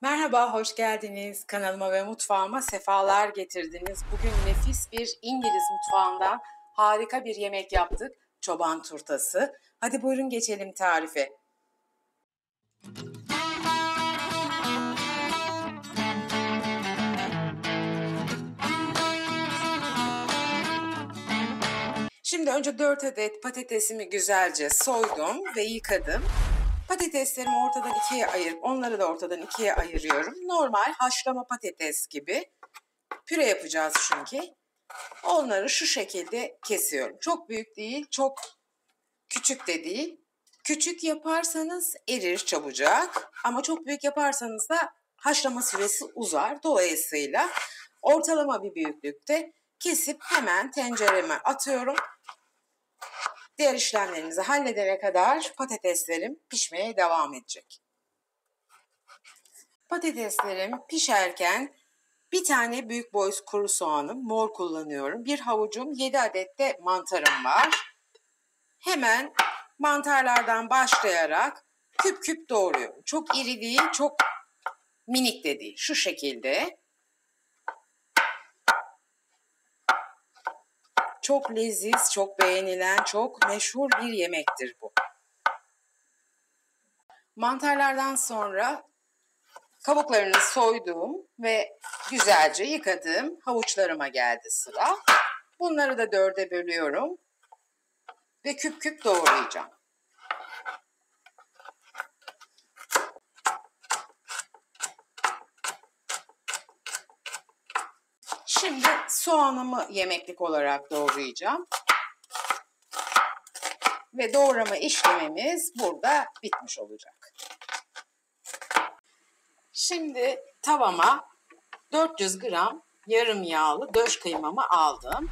Merhaba, hoş geldiniz. Kanalıma ve mutfağıma sefalar getirdiniz. Bugün nefis bir İngiliz mutfağından harika bir yemek yaptık. Çoban turtası. Hadi buyurun geçelim tarife. Şimdi önce 4 adet patatesimi güzelce soydum ve yıkadım. Patateslerimi ortadan ikiye ayırıp onları da ortadan ikiye ayırıyorum. Normal haşlama patates gibi. Püre yapacağız çünkü. Onları şu şekilde kesiyorum. Çok büyük değil, çok küçük de değil. Küçük yaparsanız erir çabucak ama çok büyük yaparsanız da haşlama süresi uzar. Dolayısıyla ortalama bir büyüklükte kesip hemen tencereme atıyorum. Diğer işlemlerinizi halledene kadar patateslerim pişmeye devam edecek. Patateslerim pişerken bir tane büyük boy kuru soğanım, mor kullanıyorum. Bir havucum, 7 adet de mantarım var. Hemen mantarlardan başlayarak küp küp doğruyorum. Çok iri değil, çok minik de değil. Şu şekilde. Çok leziz, çok beğenilen, çok meşhur bir yemektir bu. Mantarlardan sonra kabuklarını soyduğum ve güzelce yıkadığım havuçlarıma geldi sıra. Bunları da 4'e bölüyorum ve küp küp doğrayacağım. Şimdi soğanımı yemeklik olarak doğrayacağım. Ve doğrama işlemimiz burada bitmiş olacak. Şimdi tavama 400 gram yarım yağlı döş kıymamı aldım.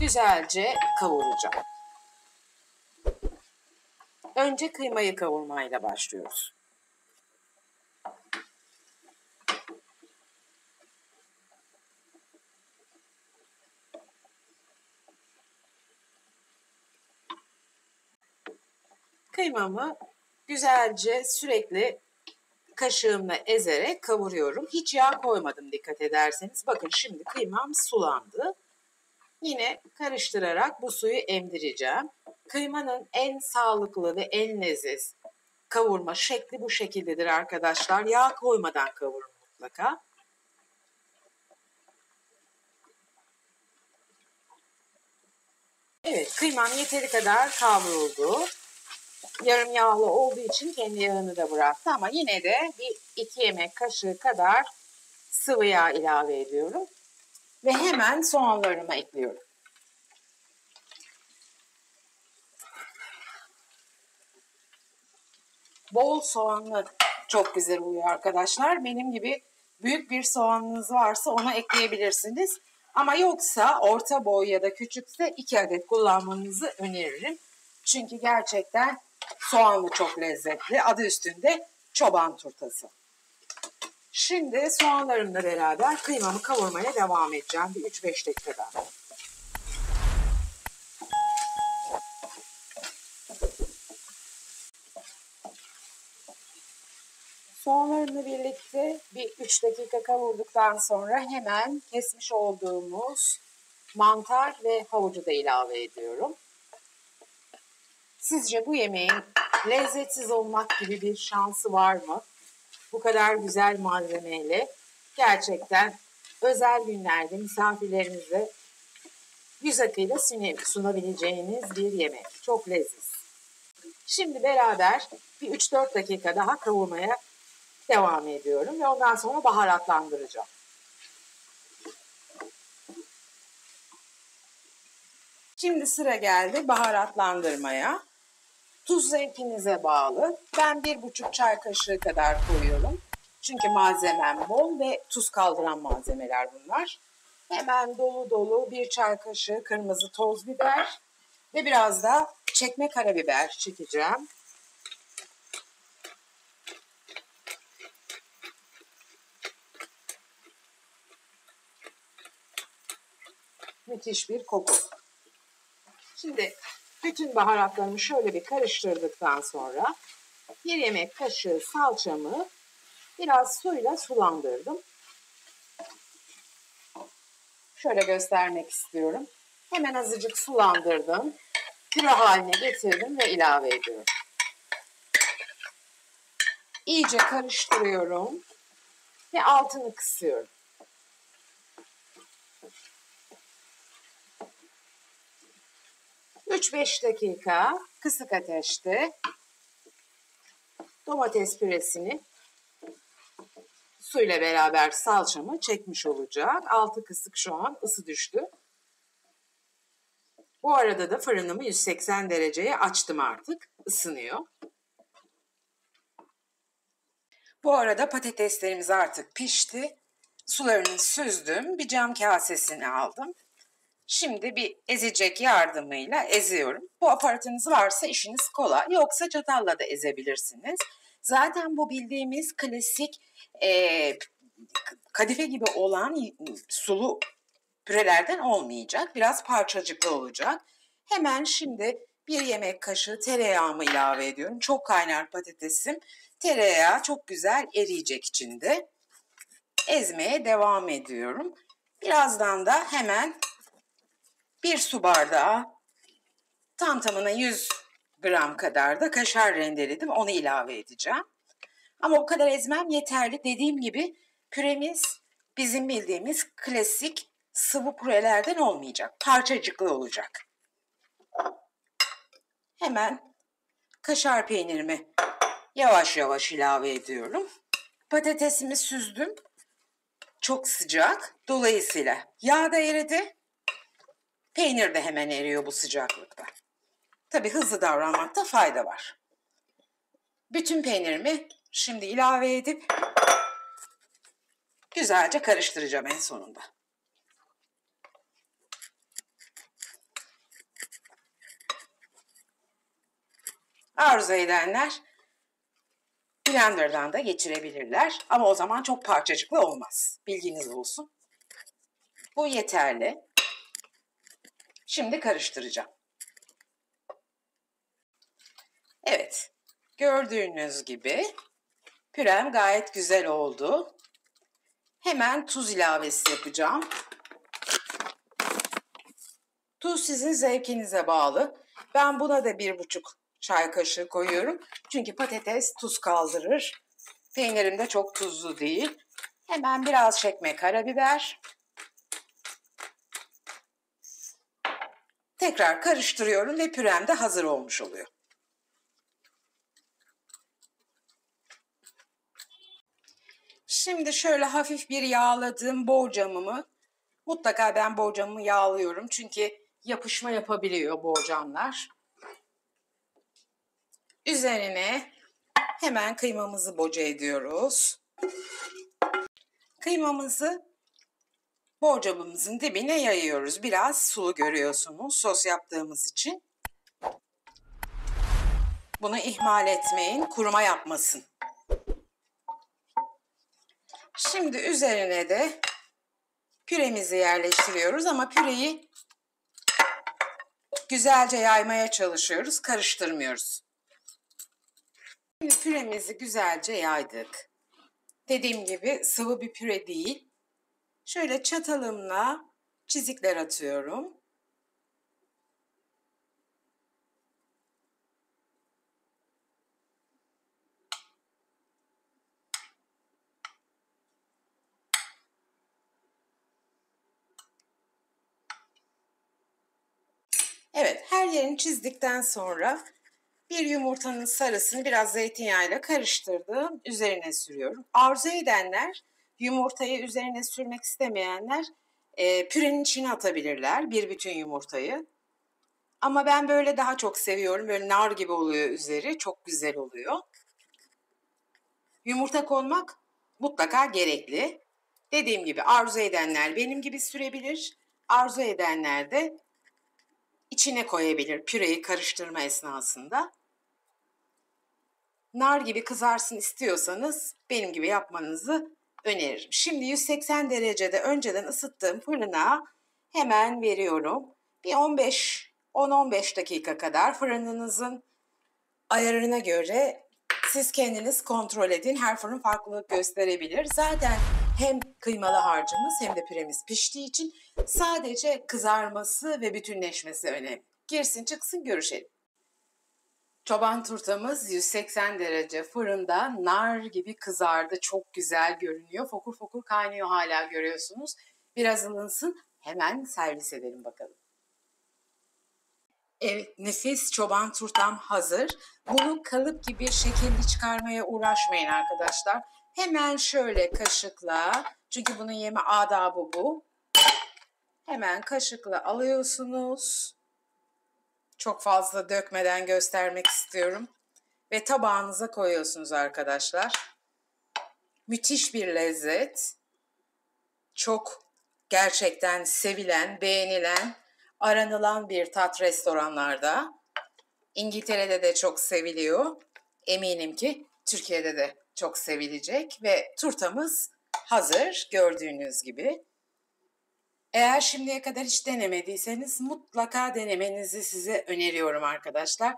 Güzelce kavuracağım. Önce kıymayı kavurmayla başlıyoruz. Kıymamı güzelce sürekli kaşığımla ezerek kavuruyorum. Hiç yağ koymadım dikkat ederseniz. Bakın şimdi kıymam sulandı. Yine karıştırarak bu suyu emdireceğim. Kıymanın en sağlıklı ve en leziz kavurma şekli bu şekildedir arkadaşlar. Yağ koymadan kavurun mutlaka. Evet, kıymam yeteri kadar kavruldu. Yarım yağlı olduğu için kendi yağını da bıraktı ama yine de bir 2 yemek kaşığı kadar sıvı yağ ilave ediyorum. Ve hemen soğanlarımı ekliyorum. Bol soğanlı çok güzel oluyor arkadaşlar. Benim gibi büyük bir soğanınız varsa ona ekleyebilirsiniz. Ama yoksa orta boy ya da küçükse 2 adet kullanmanızı öneririm. Çünkü gerçekten soğanlı çok lezzetli. Adı üstünde çoban turtası. Şimdi soğanlarımla beraber kıymamı kavurmaya devam edeceğim. Bir 3-5 dakika daha. Soğanlarımla birlikte bir 3 dakika kavurduktan sonra hemen kesmiş olduğumuz mantar ve havucu da ilave ediyorum. Sizce bu yemeğin lezzetsiz olmak gibi bir şansı var mı? Bu kadar güzel malzemeyle gerçekten özel günlerde misafirlerinize yüz akıyla sunabileceğiniz bir yemek. Çok leziz. Şimdi beraber bir 3-4 dakika daha kavurmaya devam ediyorum ve ondan sonra baharatlandıracağım. Şimdi sıra geldi baharatlandırmaya. Tuz zevkinize bağlı. Ben 1,5 çay kaşığı kadar koyuyorum. Çünkü malzemem bol ve tuz kaldıran malzemeler bunlar. Hemen dolu dolu 1 çay kaşığı kırmızı toz biber ve biraz da çekme karabiber çekeceğim. Müthiş bir koku. Şimdi bütün baharatlarımı şöyle bir karıştırdıktan sonra 1 yemek kaşığı salçamı Biraz suyla sulandırdım. Şöyle göstermek istiyorum. Hemen azıcık sulandırdım. Püre haline getirdim ve ilave ediyorum. İyice karıştırıyorum ve altını kısıyorum. 3-5 dakika kısık ateşte domates püresini suyla beraber salçamı çekmiş olacak. Altı kısık, şu an ısı düştü. Bu arada da fırınımı 180 dereceye açtım artık. Isınıyor. Bu arada patateslerimiz artık pişti. Sularını süzdüm. Bir cam kasesini aldım. Şimdi bir ezecek yardımıyla eziyorum. Bu aparatınız varsa işiniz kolay. Yoksa çatalla da ezebilirsiniz. Zaten bu bildiğimiz klasik kadife gibi olan sulu pürelerden olmayacak. Biraz parçacıklı olacak. Hemen şimdi bir yemek kaşığı tereyağımı ilave ediyorum. Çok kaynar patatesim. Tereyağı çok güzel eriyecek içinde. Ezmeye devam ediyorum. Birazdan da hemen bir su bardağı, tam tamına 100 gram kadar da kaşar rendeledim. Onu ilave edeceğim. Ama o kadar ezmem yeterli. Dediğim gibi püremiz bizim bildiğimiz klasik sıvı pürelerden olmayacak. Parçacıklı olacak. Hemen kaşar peynirimi yavaş yavaş ilave ediyorum. Patatesimi süzdüm. Çok sıcak. Dolayısıyla yağ da eridi. Peynir de hemen eriyor bu sıcaklıkta. Tabii hızlı davranmakta fayda var. Bütün peynirimi şimdi ilave edip güzelce karıştıracağım en sonunda. Arzu edenler blenderdan da geçirebilirler. Ama o zaman çok parçacıklı olmaz. Bilginiz olsun. Bu yeterli. Şimdi karıştıracağım. Evet. Gördüğünüz gibi pürem gayet güzel oldu. Hemen tuz ilavesi yapacağım. Tuz sizin zevkinize bağlı. Ben buna da 1,5 çay kaşığı koyuyorum. Çünkü patates tuz kaldırır. Peynirim de çok tuzlu değil. Hemen biraz çekme karabiber. Tekrar karıştırıyorum ve pürem de hazır olmuş oluyor. Şimdi şöyle hafif bir yağladığım borcamımı, mutlaka ben borcamımı yağlıyorum çünkü yapışma yapabiliyor borcamlar. Üzerine hemen kıymamızı boca ediyoruz. Kıymamızı borcamımızın dibine yayıyoruz. Biraz sulu görüyorsunuz sos yaptığımız için. Bunu ihmal etmeyin, kuruma yapmasın. Şimdi üzerine de püremizi yerleştiriyoruz ama püreyi güzelce yaymaya çalışıyoruz, karıştırmıyoruz. Şimdi püremizi güzelce yaydık. Dediğim gibi sıvı bir püre değil. Şöyle çatalımla çizikler atıyorum. Evet, her yerini çizdikten sonra bir yumurtanın sarısını biraz zeytinyağıyla karıştırdım. Üzerine sürüyorum. Arzu edenler, yumurtayı üzerine sürmek istemeyenler pürenin içine atabilirler bir bütün yumurtayı. Ama ben böyle daha çok seviyorum. Böyle nar gibi oluyor üzeri. Çok güzel oluyor. Yumurta konmak mutlaka gerekli. Dediğim gibi arzu edenler benim gibi sürebilir. Arzu edenler de içine koyabilir püreyi karıştırma esnasında. Nar gibi kızarsın istiyorsanız benim gibi yapmanızı öneririm. Şimdi 180 derecede önceden ısıttığım fırına hemen veriyorum. Bir 10-15 dakika kadar fırınınızın ayarına göre Siz kendiniz kontrol edin. Her fırın farklılık gösterebilir. Zaten hem kıymalı harcımız hem de püremiz piştiği için sadece kızarması ve bütünleşmesi önemli. Girsin çıksın görüşelim. Çoban turtamız 180 derece fırında nar gibi kızardı. Çok güzel görünüyor. Fokur fokur kaynıyor hala görüyorsunuz. Biraz ılınsın. Hemen servis edelim bakalım. Evet, nefis çoban turtam hazır. Bunu kalıp gibi şekilli çıkarmaya uğraşmayın arkadaşlar. Hemen şöyle kaşıkla, çünkü bunun yeme adabı bu. Hemen kaşıkla alıyorsunuz. Çok fazla dökmeden göstermek istiyorum. Ve tabağınıza koyuyorsunuz arkadaşlar. Müthiş bir lezzet. Çok gerçekten sevilen, beğenilen, aranılan bir tat restoranlarda. İngiltere'de de çok seviliyor. Eminim ki Türkiye'de de çok sevilecek ve turtamız hazır gördüğünüz gibi. Eğer şimdiye kadar hiç denemediyseniz mutlaka denemenizi size öneriyorum arkadaşlar.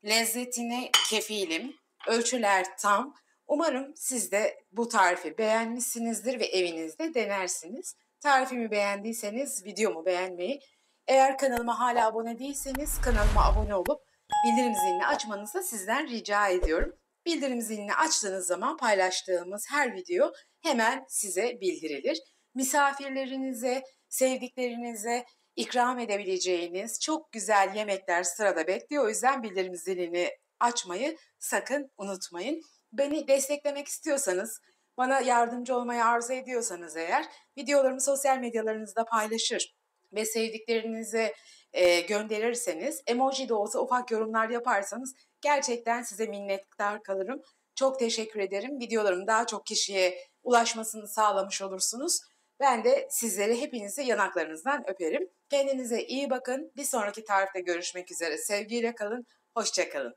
Lezzetine kefilim, ölçüler tam. Umarım siz de bu tarifi beğenmişsinizdir ve evinizde denersiniz. Tarifimi beğendiyseniz videomu beğenmeyi, eğer kanalıma hala abone değilseniz kanalıma abone olup bildirim zilini açmanızı da sizden rica ediyorum. Bildirim zilini açtığınız zaman paylaştığımız her video hemen size bildirilir. Misafirlerinize, sevdiklerinize ikram edebileceğiniz çok güzel yemekler sırada bekliyor. O yüzden bildirim zilini açmayı sakın unutmayın. Beni desteklemek istiyorsanız, bana yardımcı olmayı arzu ediyorsanız eğer videolarımı sosyal medyalarınızda paylaşır ve sevdiklerinize gönderirseniz, emoji de olsa ufak yorumlar yaparsanız gerçekten size minnettar kalırım. Çok teşekkür ederim. Videolarım daha çok kişiye ulaşmasını sağlamış olursunuz. Ben de sizleri hepinizi yanaklarınızdan öperim. Kendinize iyi bakın. Bir sonraki tarifte görüşmek üzere. Sevgiyle kalın. Hoşça kalın.